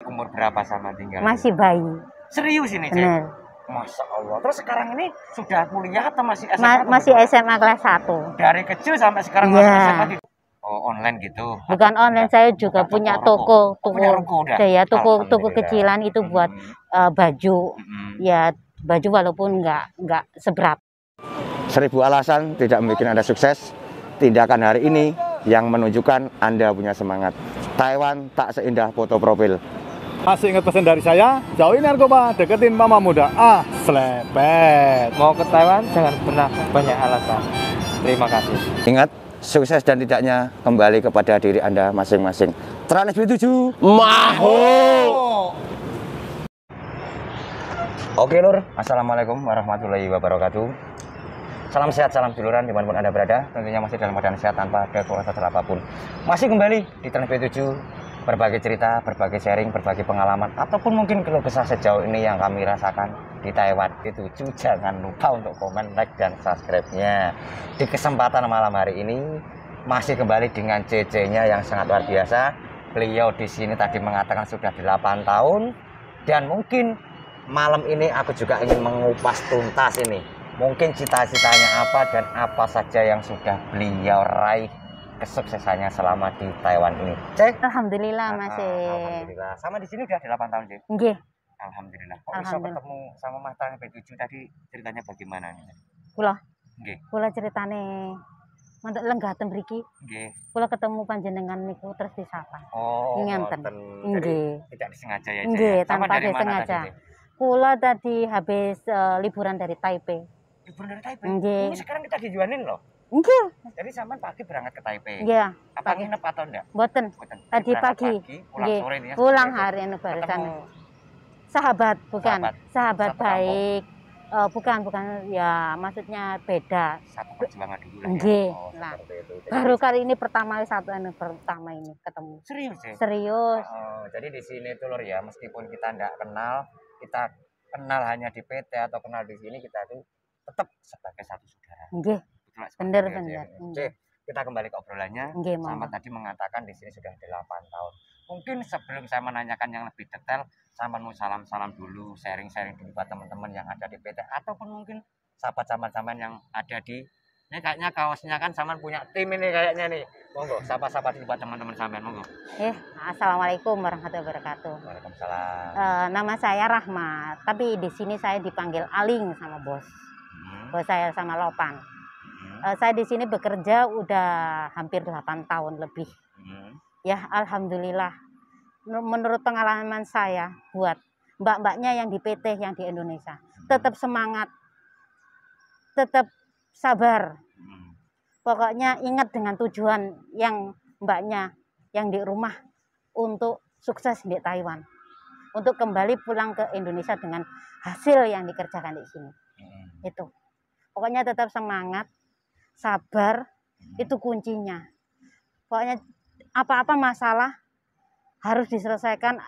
umur berapa sama tinggal? Masih bayi. Serius ini, Cek? Bener. Masya Allah. Terus sekarang ini sudah kuliah atau masih SMA? Masih SMA kelas 1. Dari kecil sampai sekarang Iya. masih SMA gitu? Oh, online gitu? Bukan online, saya juga punya toko. Ya, toko kecilan itu buat baju. Ya, baju walaupun nggak seberapa. 1000 alasan tidak membuat Anda sukses. Tindakan hari ini yang menunjukkan Anda punya semangat. Taiwan tak seindah foto profil. Masih ingat pesan dari saya, jauhin narkoba, deketin mama muda. Selepet. Mau ke Taiwan jangan pernah banyak alasan. Terima kasih. Ingat, sukses dan tidaknya kembali kepada diri Anda masing-masing. Trans B7 Maho. Oke Lur, Assalamualaikum warahmatullahi wabarakatuh. Salam sehat, salam duluran dimanapun Anda berada. Tentunya masih dalam keadaan sehat tanpa ada keluhan apapun. Masih kembali di Trans B7, berbagi cerita, berbagi sharing, berbagi pengalaman, ataupun mungkin keluh kesah sejauh ini yang kami rasakan di Taiwan. B7, jangan lupa untuk komen, like, dan subscribe-nya. Di kesempatan malam hari ini masih kembali dengan CC-nya yang sangat luar biasa. Beliau di sini tadi mengatakan sudah 8 tahun, dan mungkin malam ini aku juga ingin mengupas tuntas ini. Mungkin cita-citanya apa dan apa saja yang sudah beliau raih kesuksesannya selama di Taiwan ini. Cek. Alhamdulillah masih. Alhamdulillah. Sama di sini udah 8 tahun, Cek. Nggih. Alhamdulillah. Kok bisa ketemu sama Mas Trans B7 tadi, ceritanya bagaimana nih? Kula. Nggih. Kula ceritane untuk lenggah ten mriki. Nggih. Kula ketemu panjenengan niku terus disapa. Oh, ngenten. Nggih. Tidak disengaja ya, Cek. Nggih, Sama tanpa dari mana disengaja. tadi, Cek? Kula tadi habis liburan dari Taipei. Liburan dari Taipei? Nggih. Ini sekarang kita dijuanin loh. Nggih. Jadi sampean pagi berangkat ke Taipei. Iya. Apa nginep atau enggak? Mboten. Tadi Tadi pagi. pulang sore ini. Pulang hari ini barusan. Sahabat, bukan. Sahabat baik. Bukan ya, maksudnya beda. Satu perjuangan dulu lah. Nggih. Oh, Nah, itu. baru kali ini pertama ini ketemu. Serius ya? Serius. Oh, jadi di sini tuh Lur ya, meskipun kita enggak kenal, kita kenal hanya di PT atau kenal di sini, kita tuh tetap sebagai satu saudara. Nggih. Bener. Oke, kita kembali ke obrolannya. Nggih, sama tadi mengatakan di sini sudah 8 tahun. Mungkin sebelum saya menanyakan yang lebih detail, sama mau salam-salam dulu, sharing-sharing dulu buat teman-teman yang ada di PT, ataupun mungkin sahabat-sahabat yang ada di ini. Kayaknya kaosnya kan Saman punya tim ini kayaknya nih. Monggo, sapa-sapa dulu buat teman-teman sampean, monggo. Assalamualaikum warahmatullahi wabarakatuh. Waalaikumsalam. Nama saya Rahmat, tapi di sini saya dipanggil Aling sama bos. Bos saya sama Lopan. Saya di sini bekerja udah hampir 8 tahun lebih. Ya, alhamdulillah. Menurut pengalaman saya buat mbak-mbaknya yang di PT yang di Indonesia, tetap semangat, tetap sabar. Pokoknya ingat dengan tujuan yang mbaknya yang di rumah untuk sukses di Taiwan, untuk kembali pulang ke Indonesia dengan hasil yang dikerjakan di sini. Itu. Pokoknya tetap semangat, sabar, itu kuncinya. Pokoknya apa-apa masalah harus diselesaikan,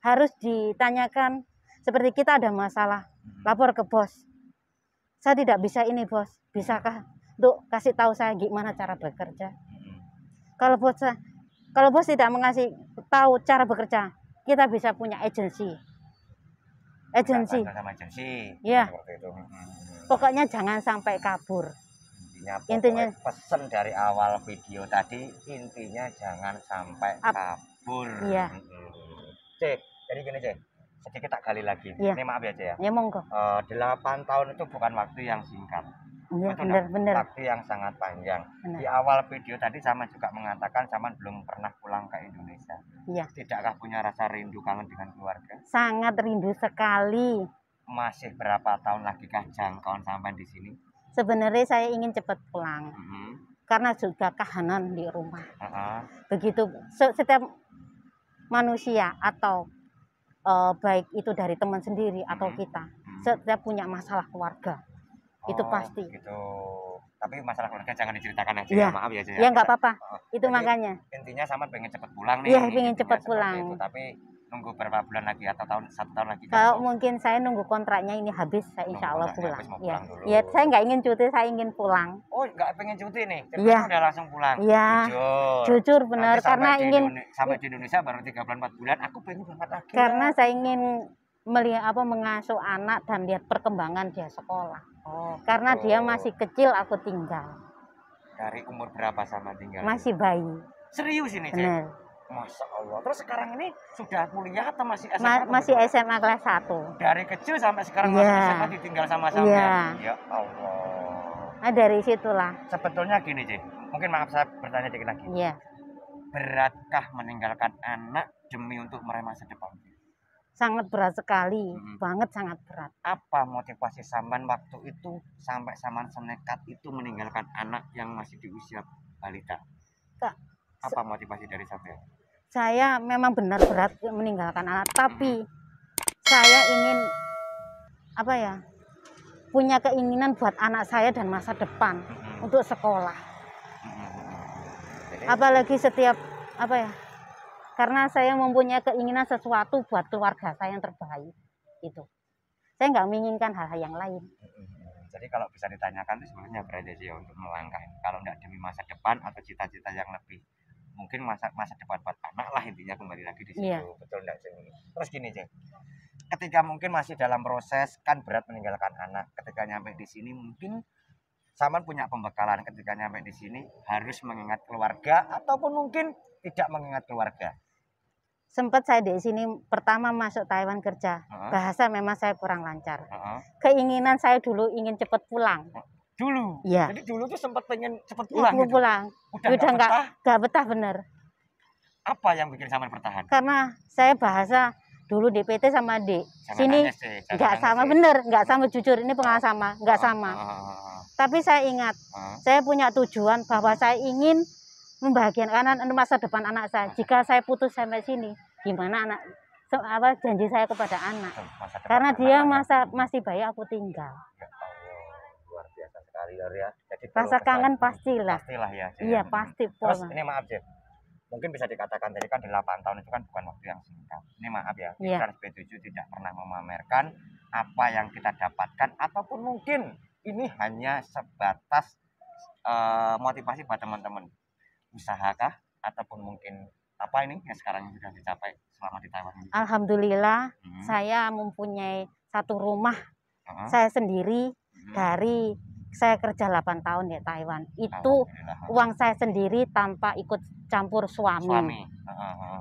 harus ditanyakan. Seperti kita ada masalah, lapor ke bos. Saya tidak bisa ini bos, bisakah untuk kasih tahu saya gimana cara bekerja? Kalau bos tidak mengasih tahu cara bekerja, kita bisa punya agensi. Ya. Pokoknya jangan sampai kabur. Intinya pesan dari awal video tadi, intinya jangan sampai kabur. Iya. Cek, jadi gini Cek, sedikit tak gali lagi. Iya. Ini maaf ya Cek ya. Ya monggo. 8 tahun itu bukan waktu yang singkat. Iya, benar. Benar. Waktu yang sangat panjang. Benar. Di awal video tadi Saman juga mengatakan Saman belum pernah pulang ke Indonesia. Iya. Tidakkah punya rasa rindu kangen dengan keluarga? Sangat rindu sekali. Masih berapa tahun lagi kah jangkauan sampai di sini? Sebenarnya saya ingin cepat pulang. Karena sudah kahanan di rumah. Begitu setiap manusia atau baik itu dari teman sendiri atau kita, setiap punya masalah keluarga. Itu pasti. Gitu. Tapi masalah keluarga jangan diceritakan aja. Ya. Maaf ya. Ya nggak apa-apa. Itu jadi, makanya. Intinya Saman pengen cepat pulang nih. Iya, pengen cepat pulang. Tapi nunggu berapa bulan lagi atau satu tahun lagi? Kalau mungkin saya nunggu kontraknya ini habis, saya insya Allah Nunggu pulang. kontraknya habis, mau Ya, pulang dulu. ya saya nggak ingin cuti, saya ingin pulang. Oh, nggak pengen cuti nih? Iya. Udah langsung pulang? Iya. Jujur benar, Nanti karena sampai di Indonesia baru 3 bulan 4 bulan, aku pengen berangkat lagi. Karena saya ingin melihat mengasuh anak dan lihat perkembangan dia sekolah. Oh, Karena gitu. dia masih kecil, aku tinggal. Dari umur berapa sama tinggal? Masih bayi. Serius ini, Cek? Benar. Masya Allah. Terus sekarang ini sudah kuliah atau masih SMA? Masih SMA kelas 1. Dari kecil sampai sekarang Iya. masih SMA ditinggal sama sampean. Iya. Ya Allah. Nah, dari situlah. Sebetulnya gini, Cik. Mungkin maaf saya bertanya dikit lagi. Iya. Beratkah meninggalkan anak demi untuk meraih masa depan? Sangat berat sekali. Mhm. Banget sangat berat. Apa motivasi sampean waktu itu sampai sampean senekat itu meninggalkan anak yang masih di usia balita? Kak, Apa motivasi dari sampean? saya memang benar berat meninggalkan anak, tapi saya ingin punya keinginan buat anak saya dan masa depan untuk sekolah. Jadi, Apalagi setiap karena saya mempunyai keinginan sesuatu buat keluarga saya yang terbaik. Itu saya nggak menginginkan hal-hal yang lain. jadi kalau bisa ditanyakan itu sebenarnya berarti sih untuk melangkah. Kalau tidak demi masa depan atau cita-cita yang lebih mungkin masa depan buat anak lah, intinya kembali lagi di situ. Iya. Betul enggak sih? Terus gini, Cek. Ketika mungkin masih dalam proses kan berat meninggalkan anak, ketika nyampe di sini mungkin Saman punya pembekalan ketika nyampe di sini harus mengingat keluarga ataupun mungkin tidak mengingat keluarga. Sempat saya di sini pertama masuk Taiwan kerja, bahasa memang saya kurang lancar. Keinginan saya dulu ingin cepat pulang. Dulu. Iya. Jadi dulu tuh sempat pengen cepat pulang gitu. Pulang. Udah nggak betah bener. Apa yang bikin Saman bertahan? Karena saya bahasa dulu DPT sama di sini nggak sama bener, nggak sama, jujur ini pengalaman sama, nggak sama. Tapi saya ingat, saya punya tujuan bahwa saya ingin membahagiakan masa depan anak saya. Jika saya putus sampai sini, gimana janji saya kepada anak? Karena dia masih bayi, aku tinggal. Ya Allah, luar biasa sekali ya. Jadi Rasa kangen pastilah. Pastilah ya. Iya pasti. Terus ini maaf Jen, mungkin bisa dikatakan tadi kan 8 tahun itu kan bukan waktu yang singkat. Ini maaf ya, Iya. Trans B7 tidak pernah memamerkan apa yang kita dapatkan ataupun mungkin ini hanya sebatas motivasi buat teman-teman. Usahakah ataupun mungkin apa ini yang sekarang sudah dicapai selama di Taiwan ini? Alhamdulillah, saya mempunyai satu rumah saya sendiri dari saya kerja 8 tahun di Taiwan. Itu uang saya sendiri tanpa ikut campur suami.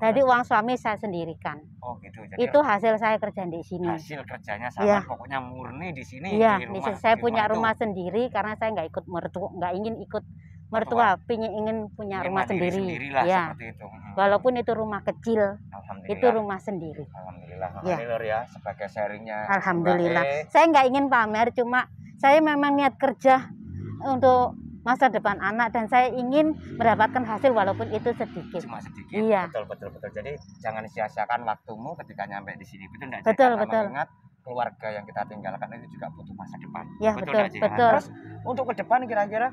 Jadi uang suami saya sendirikan. Oh gitu. Jadi itu hasil saya kerja di sini. Hasil kerjanya sama, Iya. pokoknya murni di sini. Iya, di rumah, saya di punya itu. rumah sendiri karena saya nggak ikut mertua, nggak ingin ikut mertua, ingin punya Ingin rumah mandiri sendiri. sendirilah, Ya, seperti itu. walaupun itu rumah kecil, Alhamdulillah. itu rumah sendiri. Alhamdulillah. Ya. Ini Lur ya, sebagai sharingnya. Alhamdulillah. Mbak E. Saya nggak ingin pamer, cuma saya memang niat kerja untuk masa depan anak dan saya ingin mendapatkan hasil walaupun itu sedikit. Cuma sedikit. Iya. Betul. Jadi jangan sia-siakan waktumu ketika nyampe di sini. Betul enggak? Betul, Karena betul. mengingat keluarga yang kita tinggalkan itu juga butuh masa depan. Ya, betul. betul, nggak, Ci? betul. Terus untuk ke depan kira-kira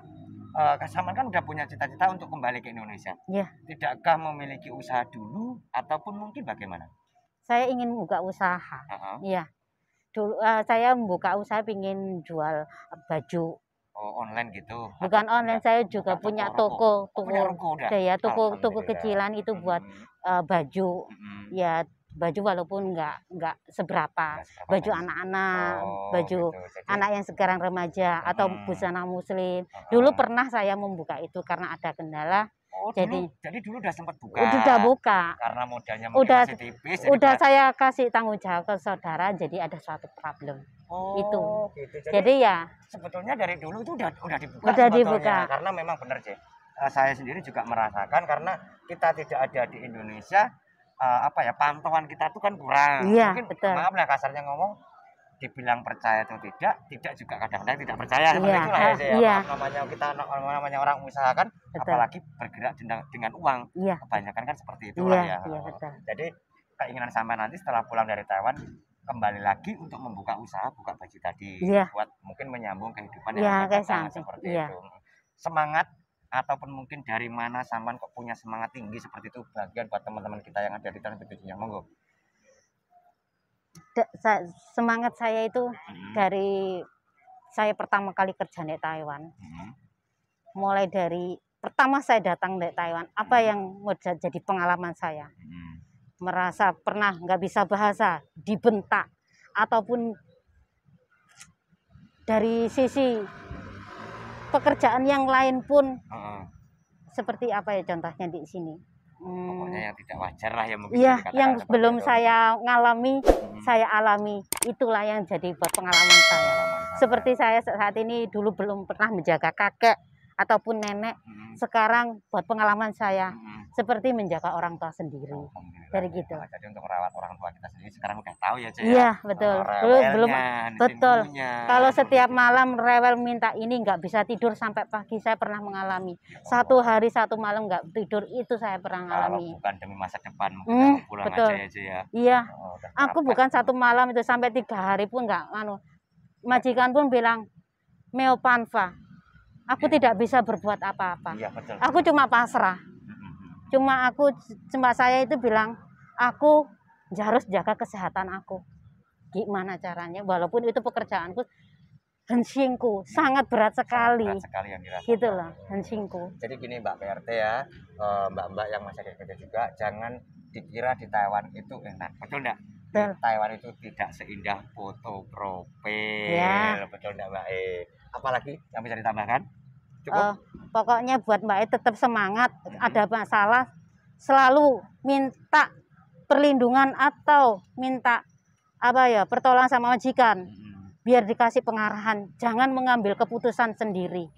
Saman kan udah punya cita-cita untuk kembali ke Indonesia. Iya. Tidakkah memiliki usaha dulu ataupun mungkin bagaimana? Saya ingin buka usaha. Iya. Dulu saya membuka usaha ingin jual baju. Oh, online gitu. Bukan online, saya juga punya toko udah. ya, toko Alhamdulillah. kecilan itu buat baju. Ya, baju walaupun nggak seberapa. Baju anak-anak, baju gitu. Jadi, anak yang sekarang remaja atau busana muslim. Dulu pernah saya membuka itu karena ada kendala. jadi dulu udah sempat buka. Udah buka. Karena modalnya mungkin Udah masih tipis. udah saya kasih tanggung jawab ke saudara, jadi ada suatu problem. Itu. Gitu. Jadi ya sebetulnya dari dulu itu udah dibuka. Udah sebetulnya. dibuka. Karena memang benar sih. Saya sendiri juga merasakan karena kita tidak ada di Indonesia, pantauan kita tuh kan kurang. Iya, Mungkin betul. maaf lah kasarnya ngomong, dibilang percaya atau tidak juga kadang-kadang tidak percaya seperti Iya, itulah ya. Sih, iya. Namanya orang usaha kan, Betul. apalagi bergerak dengan uang. Iya. Kebanyakan kan seperti itulah ya. Iya, betul. Jadi keinginan sampai nanti setelah pulang dari Taiwan kembali lagi untuk membuka usaha, buka baju tadi, Iya. buat mungkin menyambung kehidupan Iya, yang kayak kita sampai. seperti Iya. itu. Semangat ataupun mungkin dari mana Saman kok punya semangat tinggi seperti itu bagian buat teman-teman kita yang ada di Trans B7 monggo. Semangat saya itu dari saya pertama kali kerja di Taiwan. Mulai dari pertama saya datang di Taiwan, apa yang mau jadi pengalaman saya? Merasa pernah nggak bisa bahasa, dibentak, ataupun dari sisi pekerjaan yang lain pun seperti apa ya contohnya di sini. Pokoknya yang tidak wajar lah ya mungkin. Iya, yang belum saya ngalami, saya alami. Itulah yang jadi buat pengalaman saya. Seperti saya saat ini dulu belum pernah menjaga kakek ataupun nenek. Sekarang buat pengalaman saya seperti menjaga orang tua sendiri. Dari gitu. Jadi untuk merawat orang tua kita sendiri sekarang udah tahu ya, Cek. Iya, betul. Belum betul. Kalau setiap malam rewel minta ini nggak bisa tidur sampai pagi, saya pernah mengalami. Satu hari satu malam nggak tidur, itu saya pernah mengalami. Kalau bukan demi masa depan, mungkin pulang betul. aja ya, Cek ya. Iya. Aku bukan satu malam itu sampai 3 hari pun nggak majikan pun bilang meopanfa. Aku tidak bisa berbuat apa-apa. Iya, betul. Aku cuma pasrah. Cuma saya itu bilang, aku harus jaga kesehatan aku. Gimana caranya? Walaupun itu pekerjaanku, hensingku sangat berat sekali. Berat sekali yang dirasakan. Gitu loh, hensingku. Jadi gini Mbak PRT ya, mbak-mbak yang masih kerja juga, jangan dikira di Taiwan itu enak. Betul enggak? Di Taiwan itu tidak seindah foto profil. Ya. Betul enggak Mbak E? Apalagi yang bisa ditambahkan? Cukup? Pokoknya buat Mbak E tetap semangat. Ada masalah selalu minta perlindungan atau minta pertolongan sama majikan, biar dikasih pengarahan. Jangan mengambil keputusan sendiri.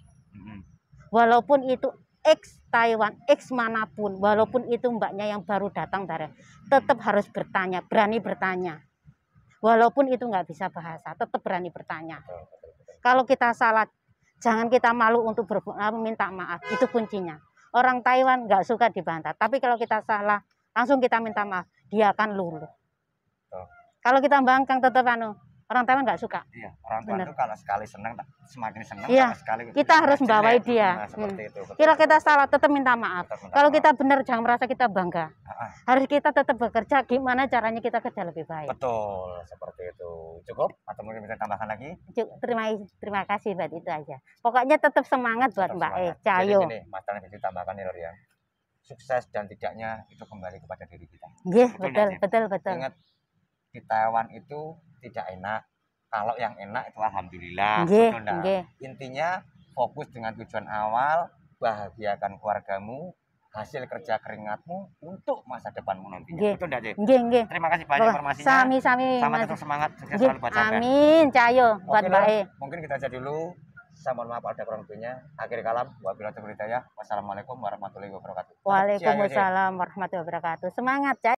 Walaupun itu ex Taiwan, ex manapun, walaupun itu mbaknya yang baru datang dari, tetap harus bertanya, berani bertanya. Walaupun itu nggak bisa bahasa, tetap berani bertanya. Kalau kita salah, jangan kita malu untuk minta maaf, itu kuncinya. Orang Taiwan nggak suka dibantah, tapi kalau kita salah, langsung kita minta maaf, dia akan luluh. Kalau kita bangkang tetap orang Taiwan nggak suka. Iya, orang tua itu kalau sekali senang, semakin senang. Iya, sekali kita harus membawai dia. Kira kita salah, tetap minta maaf. Kalau kita benar, jangan merasa kita bangga. Harus kita tetap bekerja, gimana caranya kita kerja lebih baik. Betul, seperti itu. Cukup? Atau mungkin bisa tambahkan lagi? Terima kasih buat itu aja. Pokoknya tetap semangat buat Mbak E. Cayo. Jadi gini, masalah yang ditambahkan nih Lur ya. Sukses dan tidaknya itu kembali kepada diri kita. Iya, betul. Ingat, di Taiwan itu tidak enak. Kalau yang enak itu alhamdulillah. Betul enggak? Intinya fokus dengan tujuan awal, bahagiakan keluargamu, hasil kerja keringatmu untuk masa depanmu nanti. Betul enggak, Cik? Terima kasih banyak informasinya. Sami-sami. Sama tetap semangat, sukses selalu buat sampean. Amin, cayo buat Mbak E. Mungkin kita aja dulu. Saya mohon maaf ada kurang lebihnya. Akhir kalam, wabillahi taufiq hidayah. Wassalamualaikum warahmatullahi wabarakatuh. Waalaikumsalam warahmatullahi wabarakatuh. Semangat, Cak.